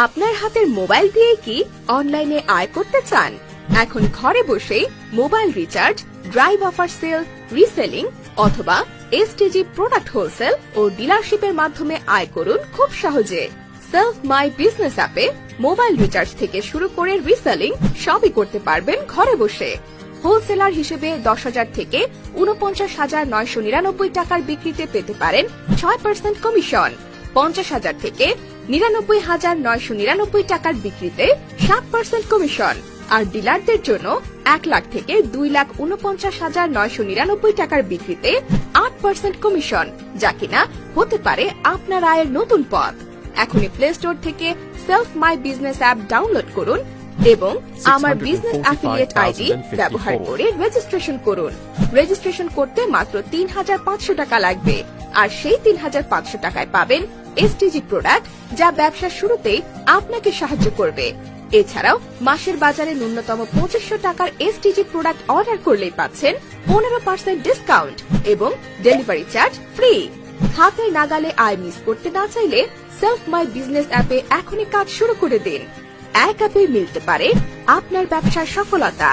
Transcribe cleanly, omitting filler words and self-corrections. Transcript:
আপনার হাতের মোবাইল দিয়ে কি অনলাইনে আয় করতে চান? এখন ঘরে বসে mobile recharge, drive offer sale, reselling অথবা এসটিজি প্রোডাক্ট হোলসেল ও ডিলারশিপের মাধ্যমে আয় করুন খুব সহজে। সেলফ মাই বিজনেস অ্যাপে মোবাইল রিচার্জ থেকে শুরু করে রিসেলিং সবই করতে পারবেন ঘরে বসে। হোলসেলার হিসেবে 10,000 থেকে 49,999 টাকার বিক্রিতে পেতে পারেন 6% কমিশন, 50,000 থেকে 99,999 টাকার বিক্রিতে 7% কমিশন, আর ডিলারদের জন্য 1 লাখ থেকে 2,49,999 টাকার বিক্রিতে 8% কমিশন, যা কিনা হতে পারে আপনার আয়ের নতুন পথ। এখনই প্লে স্টোর থেকে self my business app download করুন এবং আমার বিজনেস অ্যাফিলিয়েট আইডি ব্যবহার করে রেজিস্ট্রেশন করুন। রেজিস্ট্রেশন করতে মাত্র 3,500 টাকা লাগবে, আর সেই 3,500 টাকায় পাবেন এসটিজি প্রোডাক্ট, যা ব্যবসার শুরুতেই আপনাকে সাহায্য করবে। এছাড়াও মাসের বাজারে ন্যূনতম 2500 টাকার এসটিজি প্রোডাক্ট অর্ডার করলেই পাচ্ছেন 15% ডিসকাউন্ট এবং ডেলিভারি চার্জ ফ্রি। হাতে নাগালে আয় মিস করতে না চাইলে সেলফ মাই বিজনেস অ্যাপে এখনই কাজ শুরু করে দিন। এক অ্যাপে মিলতে পারে আপনার ব্যবসার সফলতা।